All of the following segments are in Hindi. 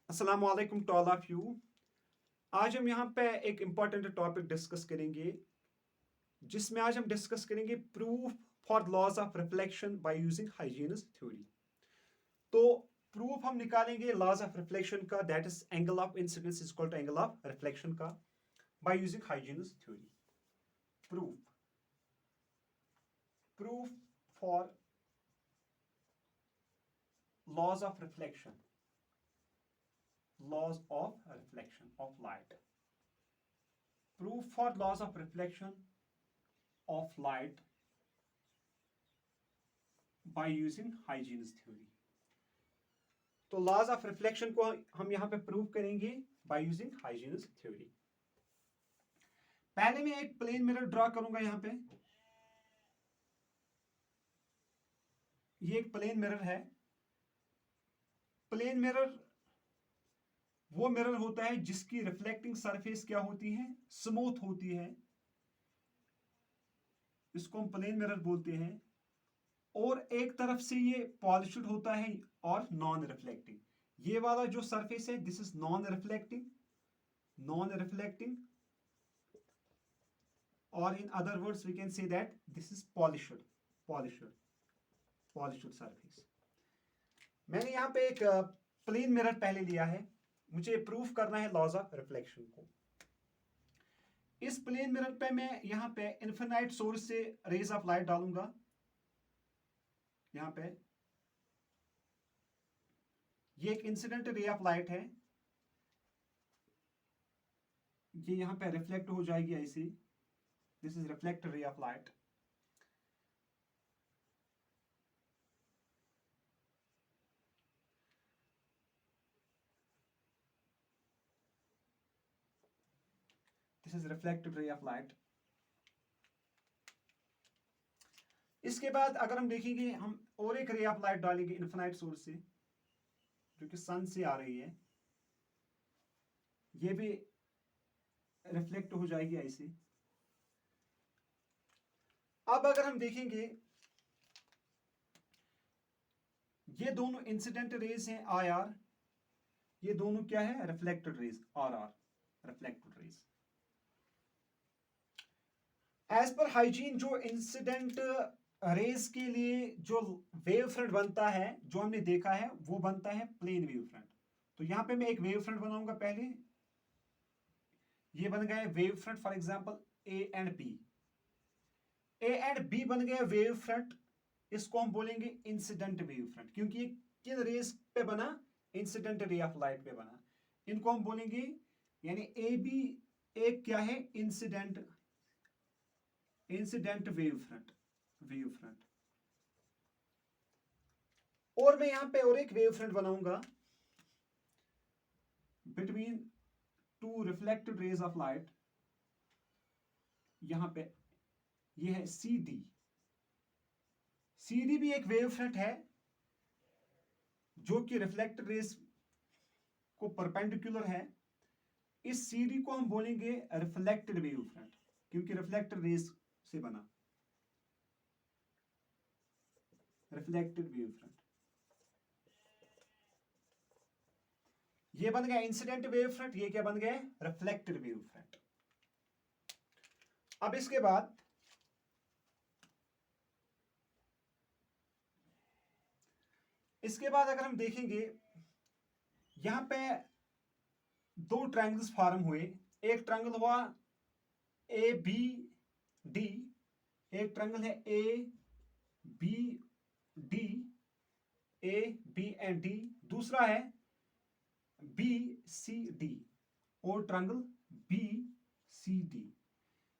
अस्सलाम वालेकुम टू ऑल ऑफ यू। आज हम यहाँ पे एक इम्पॉर्टेंट टॉपिक डिस्कस करेंगे जिसमें आज हम डिस्कस करेंगे proof for laws of reflection by using Huygens theory. तो प्रूफ हम निकालेंगे लॉज ऑफ रिफ्लेक्शन का, that is angle of incidence is equal to angle of reflection का by using Huygens theory. Proof proof for laws of reflection, laws of reflection of light. Proof for laws of reflection of light by using Huygens theory. तो लॉज ऑफ रिफ्लेक्शन को हम यहां पे प्रूव करेंगे बाय यूजिंग हाइजीनिस थ्योरी। पहले मैं एक प्लेन मिरर ड्रॉ करूंगा। यहां पे ये एक प्लेन मिरर है। प्लेन मिरर वो मिरर होता है जिसकी रिफ्लेक्टिंग सरफेस क्या होती है, स्मूथ होती है। इसको हम प्लेन मिरर बोलते हैं। और एक तरफ से ये पॉलिश्ड होता है और नॉन रिफ्लेक्टिंग। ये वाला जो सरफेस है this is non reflecting, non reflecting, और in other words we can say that this is polished, polished, polished surface. मैंने यहां पे एक प्लेन मिरर पहले लिया है। मुझे प्रूफ करना है लॉज ऑफ रिफ्लेक्शन को। इस प्लेन मिरर पे मैं यहां पे इन्फिनाइट सोर्स से रेज ऑफ लाइट डालूंगा। यहां पे ये एक इंसिडेंट रे ऑफ लाइट है। ये यहां पे रिफ्लेक्ट हो जाएगी ऐसे। दिस इज रिफ्लेक्ट रे of light. This is reflected ray of light. इसके बाद अगर हम देखेंगे, हम और एक रे ऑफ लाइट डालेंगे इन्फिनाइट सोर्स से जो कि सन से आ रही है। ये भी रिफ्लेक्ट हो जाएगी ऐसे। अब अगर हम देखेंगे ये दोनों इंसिडेंट रेज हैं आई आर, ये दोनों क्या है, reflected rays are are, reflected rays. As per Huygens जो इंसिडेंट रेज के लिए जो वेव फ्रंट बनता है, जो हमने देखा है, वो बनता है प्लेन वेव फ्रंट। तो यहां पे मैं एक वेव फ्रंट बनाऊंगा। पहले ये बन गए wave front, for example A and B. A and B बन गए वेव फ्रंट। इसको हम बोलेंगे इंसिडेंट वेव फ्रंट, क्योंकि ये किन रेस पे बना, इंसिडेंट रे ऑफ लाइट पे बना। इनको हम बोलेंगे, यानी ए बी एक क्या है, incident, incident wave front, wave front. और मैं यहां पे और एक वेव फ्रंट बनाऊंगा between two reflected raise of light. यहां पे ये है सी डी। सी डी भी एक वेव फ्रंट है जो कि रिफ्लेक्टेड रेज को परपेंडिकुलर है। इस सी डी को हम बोलेंगे रिफ्लेक्टेड वेव फ्रंट, क्योंकि रिफ्लेक्टेड रेज से बना, रिफ्लेक्टेड वेव फ्रंट। ये बन गया इंसिडेंट वेव फ्रंट, ये क्या बन गया, रिफ्लेक्टेड वेव फ्रंट। अब इसके बाद अगर हम देखेंगे, यहां पे दो ट्रायंगल्स फॉर्म हुए। एक ट्रायंगल हुआ ए बी डी, एक ट्रायंगल है A B D, A B and D. दूसरा है बी सी डी और ट्रायंगल बी सी डी।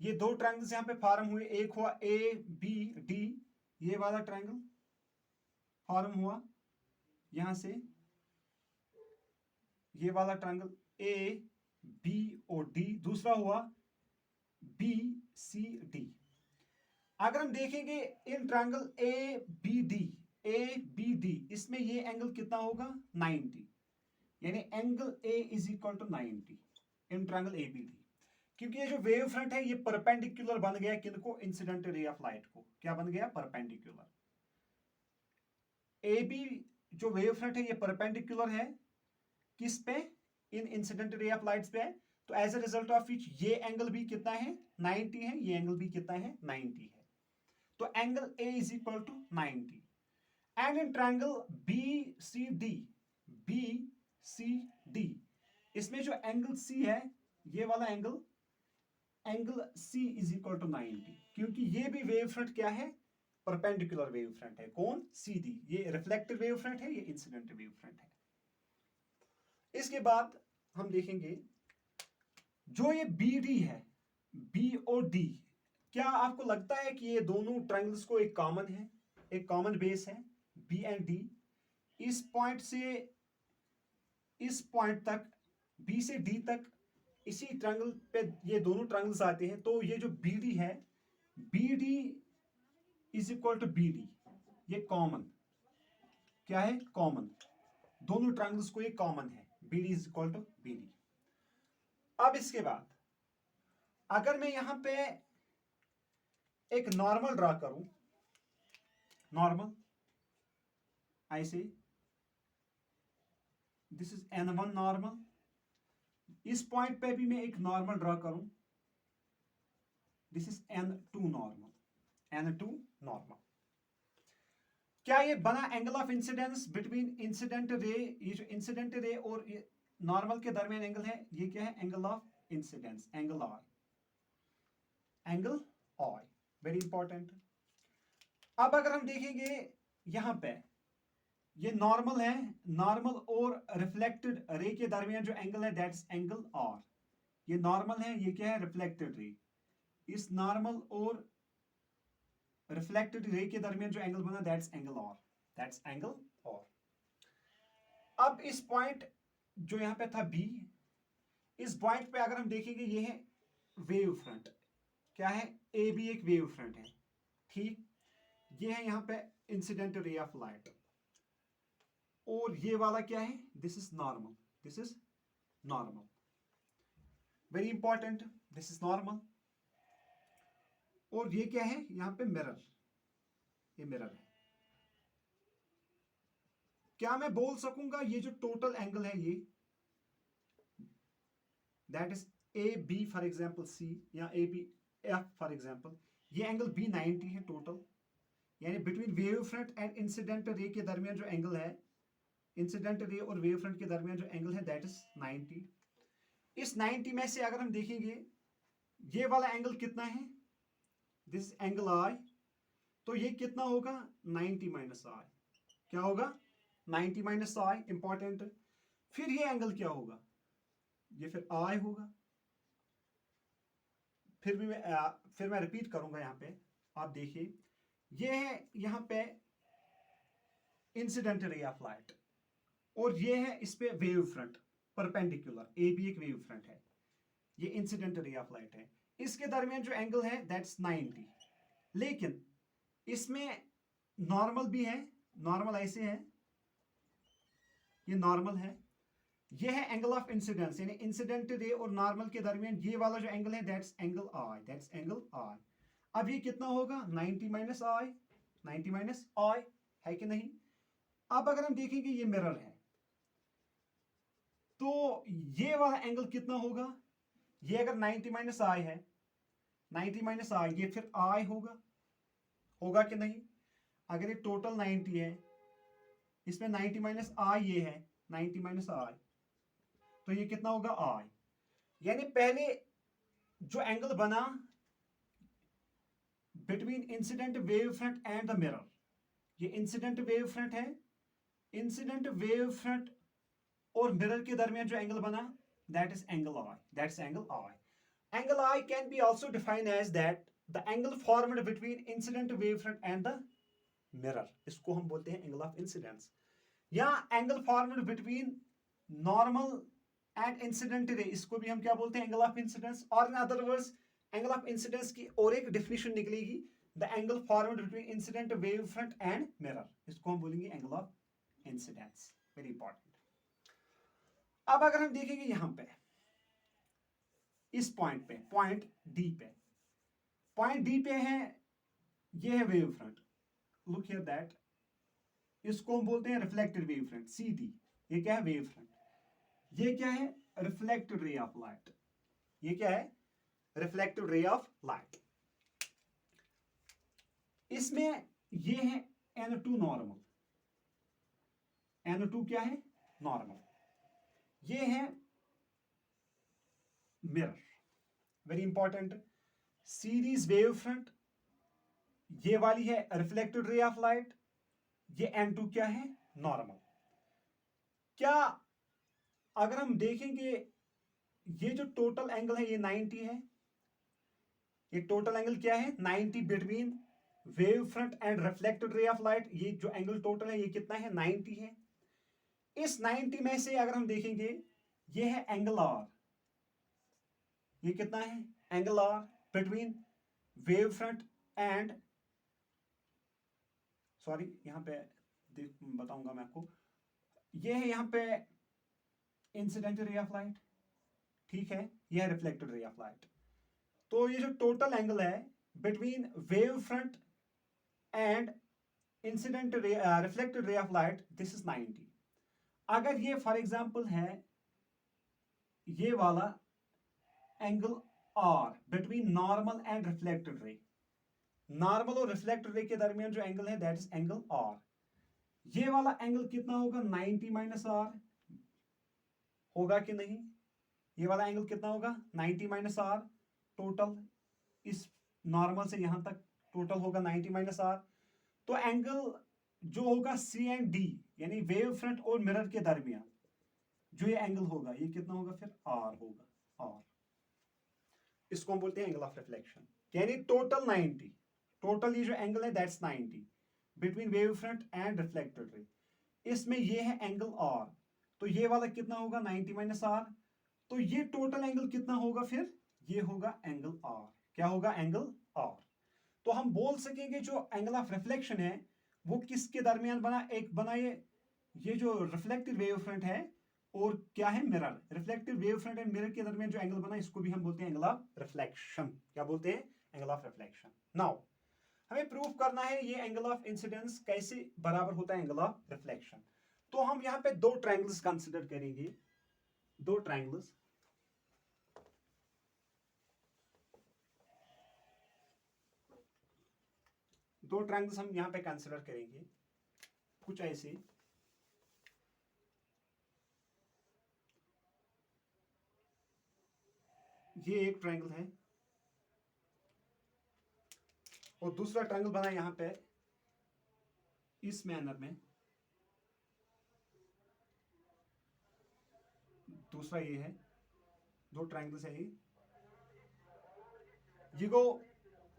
ये दो ट्रायंगल्स यहां पे फॉर्म हुए। एक हुआ ए बी डी, ये वाला ट्रायंगल फॉर्म हुआ यहां से, ये वाला ट्रायंगल ए बी और डी। दूसरा हुआ बी सी डी। अगर हम देखेंगे in triangle A B D, A B D, इसमें ये एंगल कितना होगा, 90, यानी angle A is equal to 90 in triangle A B D. क्योंकि ये जो वेव फ्रंट है ये परपेंडिकुलर बन गया किनको, इंसिडेंट रे ऑफ लाइट को। क्या बन गया, परपेंडिकुलर। ए बी जो वेव फ्रंट है ये परपेंडिकुलर है किस पे, in incident ray of lights पे है। तो as a result of which ये एंगल भी कितना है 90 है, ये एंगल भी कितना है 90 है। तो angle A is equal to 90। And in triangle B C D, इसमें जो एंगल सी है, ये वाला angle, angle C is equal to 90, क्योंकि ये भी वेव फ्रंट क्या है, परपेंडिकुलर वेव फ्रंट है। कौन, सीधी, ये रिफ्लेक्टिव वेव फ्रंट है, ये इंसिडेंट वेव फ्रंट है। इसके बाद हम देखेंगे जो ये बी डी है, बी और डी, क्या आपको लगता है कि ये दोनों ट्रायंगल्स को एक कॉमन है, एक कॉमन बेस है, बी एंड डी। इस पॉइंट से इस पॉइंट तक, बी से डी तक, इसी ट्रायंगल पे ये दोनों ट्रायंगल्स आते हैं। तो ये जो बी डी है, B D is equal to B D, ये कॉमन, क्या है, कॉमन, दोनों ट्रायंगल्स को ये कॉमन है, B D is equal to B D. अब इसके बाद अगर मैं यहां पे एक नॉर्मल ड्रा करूं, नॉर्मल ऐसे, दिस इज n1 नॉर्मल, इस पॉइंट पे भी मैं एक नॉर्मल ड्रा करूं, this is n2 normal, n2 normal. क्या ये बना angle of incidence between incident ray, ये जो इंसिडेंट रे और नॉर्मल के दरमियान एंगल है, ये क्या है, angle of incidence, angle I, angle I, very important. अब अगर हम देखेंगे यहां पे, ये नॉर्मल है, नॉर्मल और रिफ्लेक्टेड रे के दरमियान जो एंगल है दैट्स एंगल आर। ये नॉर्मल है, ये क्या है, रिफ्लेक्टेड रे। इस नॉर्मल और रिफ्लेक्टेड रे के दरमियान जो एंगल बना that's angle R, that's angle R. अब इस पॉइंट जो यहां पे था बी, इस पॉइंट पे अगर हम देखेंगे ये है वेव फ्रंट, क्या है, ए भी एक वेव फ्रंट है, ठीक। ये है यहां पे इंसिडेंट रे ऑफ लाइट, और ये वाला क्या है, this is normal, this is normal, very important, this is normal. और ये क्या है यहां पे, मिरर, ये मिरर है। क्या मैं बोल सकूंगा ये जो टोटल एंगल है ये, that is A B for example C, या A B F for example, ये एंगल बी 90 है टोटल, यानी between wave front and incident ray के दरमियान जो एंगल है, इंसिडेंट रे और वेव फ्रंट के दरमियान जो एंगल है दैट इज 90। इस 90 में से अगर हम देखेंगे ये वाला एंगल कितना है, दिस एंगल आई, तो ये कितना होगा, 90 माइनस आई, क्या होगा, 90 माइनस आई, इंपॉर्टेंट। फिर ये एंगल क्या होगा, ये फिर आई होगा। फिर मैं रिपीट करूंगा यहां पे, आप देखिए, ये है यहां पे इंसिडेंट रे ऑफ लाइट, और ये है इस पे वेव फ्रंट परपेंडिकुलर, ए भी एक वेव फ्रंट है, ये इंसिडेंट रे ऑफ लाइट है। इसके दरमियान जो एंगल है दैट्स 90। लेकिन इसमें नॉर्मल भी है, नॉर्मल ऐसे है, ये नॉर्मल है, ये है एंगल ऑफ इंसिडेंस, यानी इंसिडेंट रे और नॉर्मल के दरमियान ये वाला जो एंगल है that's angle I, that's angle I. अब ये कितना होगा, 90 माइनस आई, 90 माइनस आई, है कि नहीं। अब अगर हम देखेंगे ये मिरर है, तो ये वाला एंगल कितना होगा, ये अगर 90 माइनस आई है, 90 माइनस आई, ये फिर आई होगा, होगा कि नहीं। अगर ये टोटल 90 है, इसमें 90 माइनस आई ये है, 90 माइनस आई, तो ये कितना होगा, आई। यानी पहले जो एंगल बना between incident wave front and the mirror, ये इंसिडेंट वेव फ्रंट है, इंसिडेंट वेव फ्रंट और मिरर के दरमियान जो एंगल बना that is angle I, that's angle I. Angle I can be also defined as that the angle formed between incident wave front and the mirror, इसको हम बोलते हैं एंगल ऑफ इंसिडेंस, या angle formed between normal and incident ray, इसको भी हम क्या बोलते हैं, एंगल ऑफ इंसिडेंस। और in other words angle of incidence की और एक डेफिनेशन निकलेगी, the angle formed between incident wave front and mirror, इसको हम बोलेंगे angle of incidence, very important. अब अगर हम देखेंगे यहां पे इस पॉइंट पे, पॉइंट डी पे, पॉइंट डी पे है, ये है wave front, look here that, इसको हम बोलते हैं reflected wave front, C D, ये क्या है, वेव फ्रंट। ये क्या है? Reflected ray of light. ये क्या है? Reflected ray of light. इसमें ये है N2 नॉर्मल। N2 क्या है? नॉर्मल। ये है mirror, very important. Series wave front, ये वाली है रिफ्लेक्टेड रे ऑफ लाइट। ये N2 क्या है? नॉर्मल। क्या अगर हम देखेंगे ये जो टोटल एंगल है ये 90 है। ये टोटल एंगल क्या है? 90 between wave front and reflected ray of light. ये जो एंगल टोटल है ये कितना है? 90 है। इस 90 में से अगर हम देखेंगे ये है एंगल आर। ये कितना है? Angle R between wave front and, sorry यहां पे बताऊंगा मैं आपको। ये है यहां पे इंसिडेंट रे ऑफ लाइट, ठीक है। यह है रिफ्लेक्टेड रे ऑफ लाइट। तो ये जो टोटल एंगल है between wave front and incident ray, reflected ray of light, this is 90। अगर ये फॉर एग्जांपल है ये वाला angle R between normal and reflected ray, normal और रिफ्लेक्टेड रे के दरमियान जो एंगल है दैट इज एंगल आर। ये वाला एंगल कितना होगा? 90 माइनस आर होगा कि नहीं? ये वाला एंगल कितना होगा? 90 माइनस आर। टोटल इस नॉर्मल से यहां तक टोटल होगा 90 माइनस आर। तो एंगल जो होगा सी एंड डी, यानी वेव फ्रंट और मिरर के दरमियान जो ये एंगल होगा ये कितना होगा? फिर आर होगा। आर, इसको हम बोलते हैं एंगल ऑफ रिफ्लेक्शन। यानी टोटल 90, टोटल ये जो एंगल है that's 90 between wave front and reflected रे। इसमें ये है एंगल आर, तो ये वाला कितना होगा? 90 माइनस आर। तो ये टोटल एंगल कितना होगा? फिर ये होगा एंगल आर। क्या होगा? Angle R. तो हम बोल सकेंगे जो एंगल ऑफ रिफ्लेक्शन है वो किसके दरमियान बना? एक बना ये जो रिफ्लेक्टेड वेव फ्रंट है और क्या है? Mirror. Reflected wave front and mirror के दरमियान जो एंगल बना इसको भी हम बोलते हैं एंगल ऑफ रिफ्लेक्शन। क्या बोलते हैं? Angle of reflection. नाउ हमें प्रूव करना है ये एंगल ऑफ इंसिडेंस कैसे बराबर होता है एंगल ऑफ रिफ्लेक्शन। तो हम यहां पे दो ट्रायंगल्स कंसीडर करेंगे। दो ट्रायंगल्स, दो ट्रायंगल्स हम यहां पे कंसीडर करेंगे कुछ ऐसे। ये एक ट्रायंगल है और दूसरा ट्रायंगल बना यहां पे इस मैनर में। दूसरा ये है, दो ट्रायंगल्स है ये गो,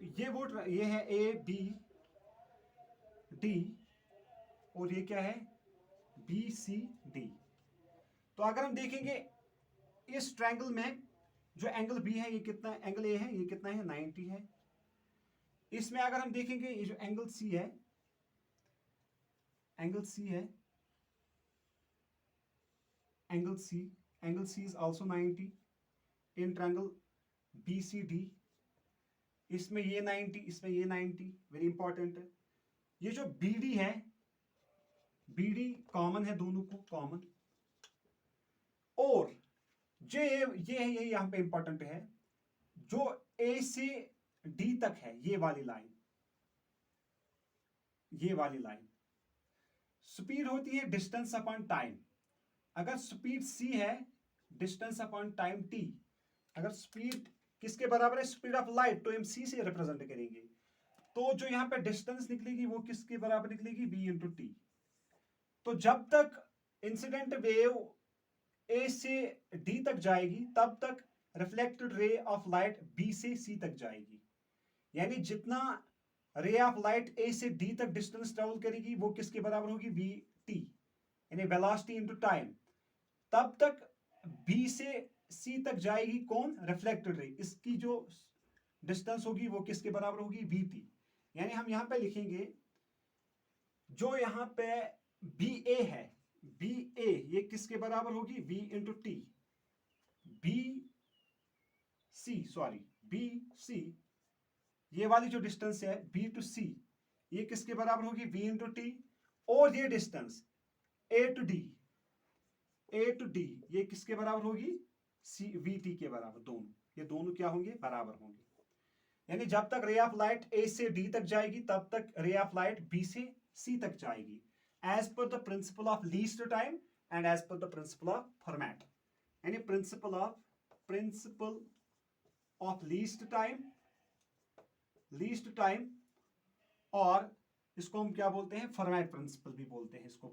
ये है ए बी डी और ये क्या है? B C D. तो अगर हम देखेंगे इस ट्रायंगल में जो एंगल बी है ये कितना, एंगल ए है ये कितना है? 90 है। इसमें अगर हम देखेंगे ये जो एंगल सी है, एंगल सी है, angle C is also 90 in triangle B C D. इसमें ये 90, इसमें ये 90, वेरी इंपॉर्टेंट है। ये जो बी डी है, बी डी कॉमन है, दोनों को कॉमन। और जो ये है, ये यहां पे इंपॉर्टेंट है, जो ए से डी तक है ये वाली लाइन, ये वाली लाइन स्पीड होती है डिस्टेंस अपॉन टाइम। अगर स्पीड सी है, डिस्टेंस अपॉन टाइम टी। अगर स्पीड किसके बराबर है? स्पीड ऑफ लाइट, तो हम सी से रिप्रेजेंट करेंगे। तो जो यहां पे डिस्टेंस निकलेगी वो किसके बराबर निकलेगी? v into T. तो जब तक इंसिडेंट वेव ए से डी तक जाएगी तब तक reflected ray of light B से सी तक जाएगी। यानी जितना रे ऑफ लाइट ए से डी तक डिस्टेंस ट्रेवल करेगी वो किसके बराबर होगी? वी टी, यानी वेलोसिटी इनटू टाइम। तब तक बी से सी तक जाएगी कौन? Reflected ray. इसकी जो डिस्टेंस होगी वो किसके बराबर होगी? We T. यानी हम यहां पे लिखेंगे जो यहां पे बी ए है, बी ए ये किसके बराबर होगी? v into T. B C, sorry B C, ये वाली जो डिस्टेंस है b टू c ये किसके बराबर होगी? v into T. और ये distance a to d, A to D ये किसके बराबर होगी, सी वी टी के बराबर, दोनों ये दोनों क्या होंगे, बराबर होंगे। यानी जब तक रे ऑफ लाइट ए से डी तक जाएगी तब तक रे ऑफ लाइट बी से सी तक जाएगी, as per the principle of least time and as per the principle of Fermat. यानी प्रिंसिपल ऑफ लीस्ट टाइम और इसको हम क्या बोलते हैं, फॉर्मेट प्रिंसिपल भी बोलते हैं इसको,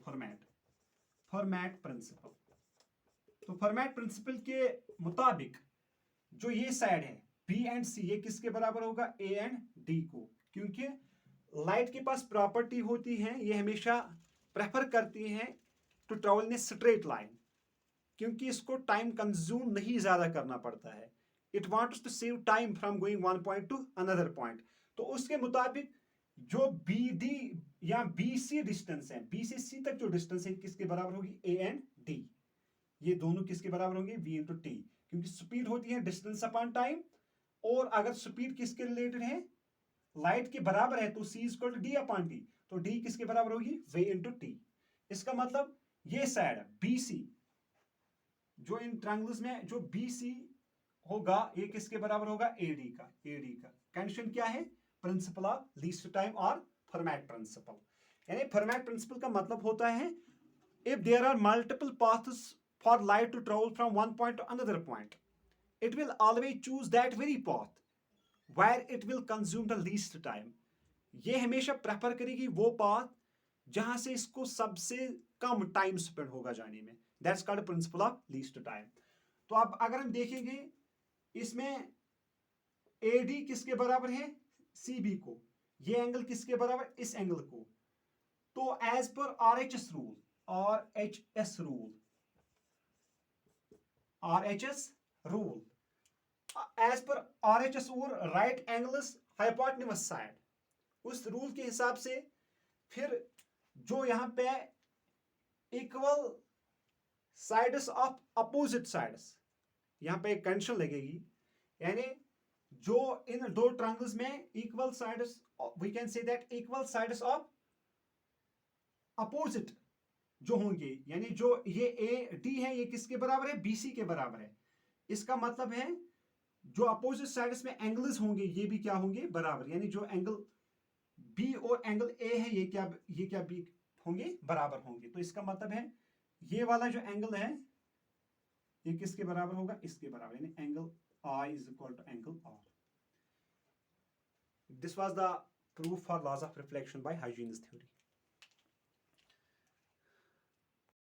फॉर्मेट प्रिंसिपल। तो फॉर्मेट प्रिंसिपल के मुताबिक जो ये साइड है बी एंड सी ये किसके बराबर होगा, ए एंड डी को, क्योंकि लाइट के पास प्रॉपर्टी होती है ये हमेशा प्रेफर करती हैं to travel in straight line, क्योंकि इसको टाइम कंज्यूम नहीं ज्यादा करना पड़ता है। It wants to save time from going one point to another point. तो उसके मुताबिक जो बी डी या बी सी डिस्टेंस है, बी से सी तक जो डिस्टेंस है किसके बराबर होगी, ए एंड डी, ये दोनों किसके बराबर होंगे, वी इंटू टी, क्योंकि स्पीड होती है डिस्टेंस अपॉन टाइम, और अगर स्पीड किसके रिलेटेड है, लाइट के बराबर है, तो C equal to D upon T, तो डी किसके बराबर होगी, वी इंटू टी। इसका मतलब ये साइड बी सी जो इन ट्रायंगल्स में जो बी सी होगा ये किसके बराबर होगा, ए डी का, कंडीशन क्या है, प्रिंसिपल ऑफ लीस्ट टाइम और फॉर्मेट प्रिंसिपल। यानी फॉर्मेट प्रिंसिपल का मतलब होता है if there are multiple paths for light to travel from one point to another point, it will always choose that very path where it will consume the least time। ये हमेशा प्रेफर करेगी वो पाथ जहां से इसको सबसे कम टाइम स्पेंड होगा जाने में, that's called principal of least time. तो अब अगर हम देखेंगे इसमें ए डी किसके बराबर है, सी बी को, ये एंगल किसके बराबर, इस एंगल को। तो as per R H S rule as per RHS rule right angles hypotenuse side, उस रूल के हिसाब से फिर जो यहां पे equal sides of opposite sides, यहां पे एक कंडीशन लगेगी, यानी जो इन दो ट्रायंगल्स में equal sides, we can say that equal sides of opposite जो होंगे, यानी जो ये ए डी है ये किसके बराबर है, बीसी के बराबर है। इसका मतलब है जो अपोजिट साइड्स में एंगल्स होंगे ये भी क्या होंगे, बराबर, यानी जो एंगल बी और एंगल ए है ये क्या बी होंगे, बराबर होंगे। तो इसका मतलब है ये वाला जो एंगल है ये किसके बराबर होगा, इसके बराबर, यानी angle I is equal to angle R। This was the proof for laws of reflection by Huygens theory।